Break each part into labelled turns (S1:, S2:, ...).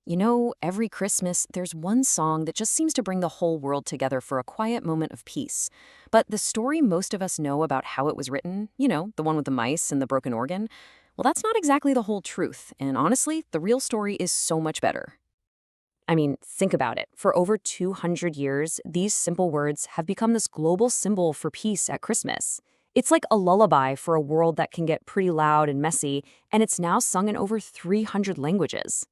S1: You know, every Christmas, there's one song that just seems to bring the whole world together for a quiet moment of peace. But the story most of us know about how it was written, the one with the mice and the broken organ, well, that's not exactly the whole truth. And honestly, the real story is so much better. I mean, think about it. For over 200 years, these simple words have become this global symbol for peace at Christmas. It's like a lullaby for a world that can get pretty loud and messy, and it's now sung in over 300 languages.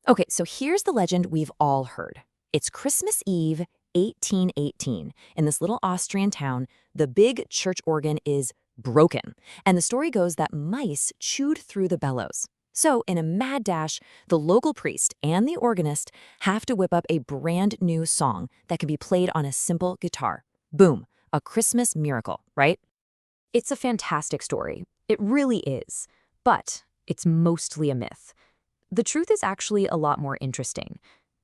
S1: Okay, so here's the legend we've all heard. It's Christmas Eve, 1818. In this little Austrian town, the big church organ is broken. And the story goes that mice chewed through the bellows. So, in a mad dash, the local priest and the organist have to whip up a brand new song that can be played on a simple guitar. Boom, a Christmas miracle, right? It's a fantastic story. It really is. But it's mostly a myth. The truth is actually a lot more interesting.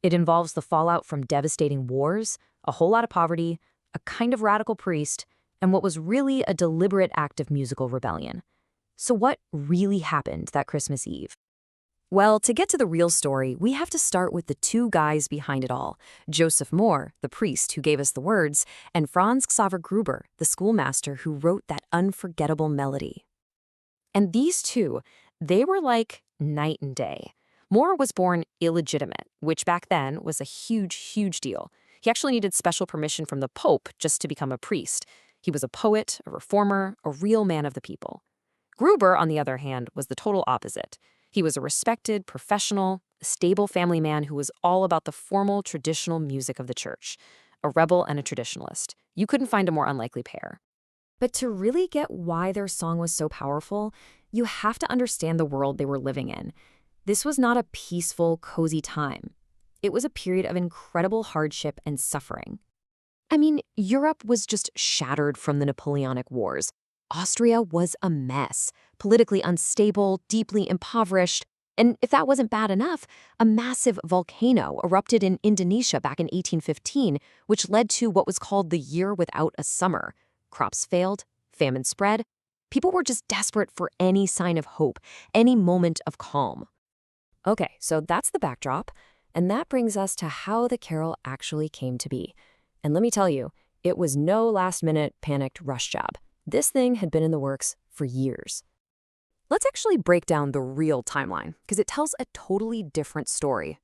S1: It involves the fallout from devastating wars, a whole lot of poverty, a kind of radical priest, and what was really a deliberate act of musical rebellion. So what really happened that Christmas Eve? Well, to get to the real story, we have to start with the two guys behind it all, Joseph Mohr, the priest who gave us the words, and Franz Xaver Gruber, the schoolmaster who wrote that unforgettable melody. And these two, they were like night and day. Mohr was born illegitimate, which back then was a huge, huge deal. He actually needed special permission from the Pope just to become a priest. He was a poet, a reformer, a real man of the people. Gruber, on the other hand, was the total opposite. He was a respected, professional, stable family man who was all about the formal, traditional music of the church. A rebel and a traditionalist. You couldn't find a more unlikely pair. But to really get why their song was so powerful, you have to understand the world they were living in. This was not a peaceful, cozy time. It was a period of incredible hardship and suffering. I mean, Europe was just shattered from the Napoleonic Wars. Austria was a mess, politically unstable, deeply impoverished. And if that wasn't bad enough, a massive volcano erupted in Indonesia back in 1815, which led to what was called the Year Without a Summer. Crops failed, famine spread. People were just desperate for any sign of hope, any moment of calm. Okay, so that's the backdrop, and that brings us to how the carol actually came to be. And let me tell you, it was no last-minute panicked rush job. This thing had been in the works for years. Let's actually break down the real timeline, because it tells a totally different story.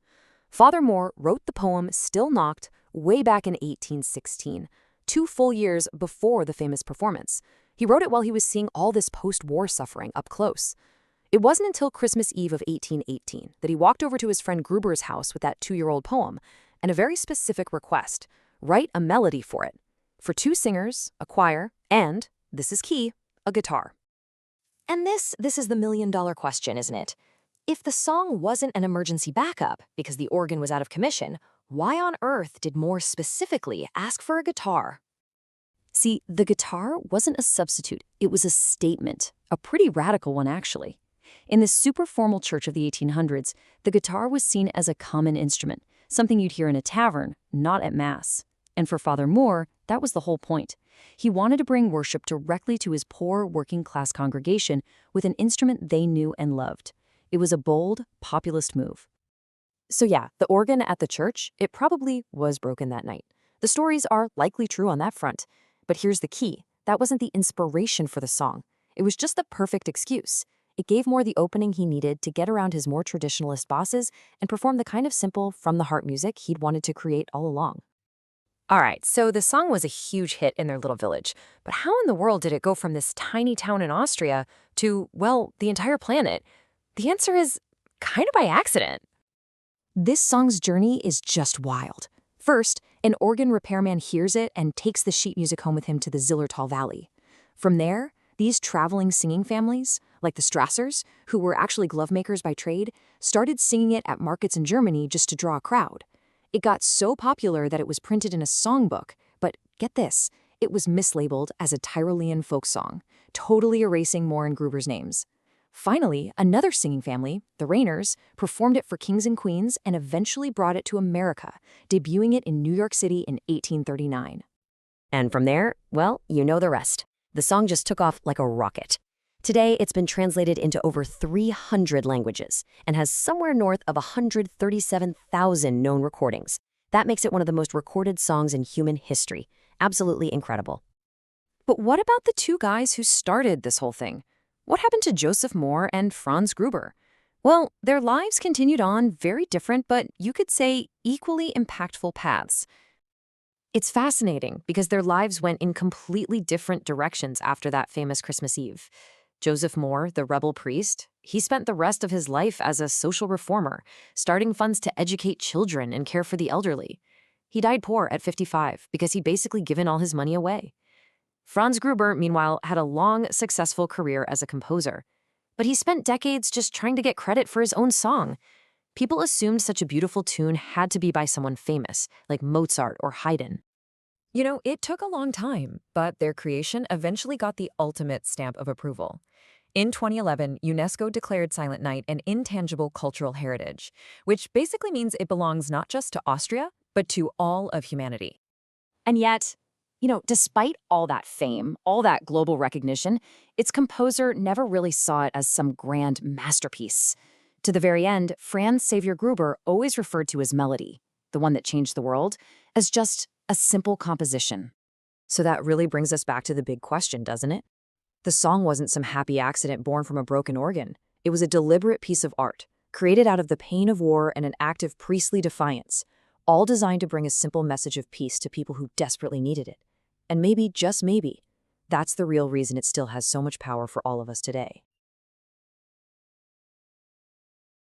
S1: Father Mohr wrote the poem Stille Nacht way back in 1816, 2 full years before the famous performance. He wrote it while he was seeing all this post-war suffering up close. It wasn't until Christmas Eve of 1818 that he walked over to his friend Gruber's house with that 2-year-old poem and a very specific request: write a melody for it. For 2 singers, a choir, and, this is key, a guitar. And this is the million-dollar question, isn't it? If the song wasn't an emergency backup because the organ was out of commission, why on earth did Mohr specifically ask for a guitar? See, the guitar wasn't a substitute, it was a statement, a pretty radical one actually. In this super formal church of the 1800s, the guitar was seen as a common instrument, something you'd hear in a tavern, not at Mass. And for Father Mohr, that was the whole point. He wanted to bring worship directly to his poor working-class congregation with an instrument they knew and loved. It was a bold, populist move. So yeah, the organ at the church, it probably was broken that night. The stories are likely true on that front. But here's the key. That wasn't the inspiration for the song. It was just the perfect excuse. It gave Mohr the opening he needed to get around his more traditionalist bosses and perform the kind of simple, from-the-heart music he'd wanted to create all along. All right, so the song was a huge hit in their little village, but how in the world did it go from this tiny town in Austria to, well, the entire planet? The answer is kind of by accident. This song's journey is just wild. First, an organ repairman hears it and takes the sheet music home with him to the Zillertal Valley. From there, these traveling singing families, like the Strassers, who were actually glovemakers by trade, started singing it at markets in Germany just to draw a crowd. It got so popular that it was printed in a songbook, but get this, it was mislabeled as a Tyrolean folk song, totally erasing Mohr and Gruber's names. Finally, another singing family, the Rainers, performed it for kings and queens and eventually brought it to America, debuting it in New York City in 1839. And from there, well, you know the rest. The song just took off like a rocket.
S2: Today, it's been translated into over 300 languages and has somewhere north of 137,000 known recordings. That makes it one of the most recorded songs in human history. Absolutely incredible.
S1: But what about the two guys who started this whole thing? What happened to Joseph Mohr and Franz Gruber? Well, their lives continued on very different, but you could say equally impactful paths. It's fascinating because their lives went in completely different directions after that famous Christmas Eve. Joseph Mohr, the rebel priest, he spent the rest of his life as a social reformer, starting funds to educate children and care for the elderly. He died poor at 55 because he'd basically given all his money away. Franz Gruber, meanwhile, had a long, successful career as a composer. But he spent decades just trying to get credit for his own song. People assumed such a beautiful tune had to be by someone famous, like Mozart or Haydn.
S3: You know, it took a long time, but their creation eventually got the ultimate stamp of approval. In 2011, UNESCO declared Silent Night an intangible cultural heritage, which basically means it belongs not just to Austria, but to all of humanity.
S1: And yet, despite all that fame, all that global recognition, its composer never really saw it as some grand masterpiece. To the very end, Franz Xaver Gruber always referred to his melody, the one that changed the world, as just a simple composition.
S3: So that really brings us back to the big question, doesn't it? The song wasn't some happy accident born from a broken organ. It was a deliberate piece of art, created out of the pain of war and an act of priestly defiance, all designed to bring a simple message of peace to people who desperately needed it. And maybe, just maybe, that's the real reason it still has so much power for all of us today.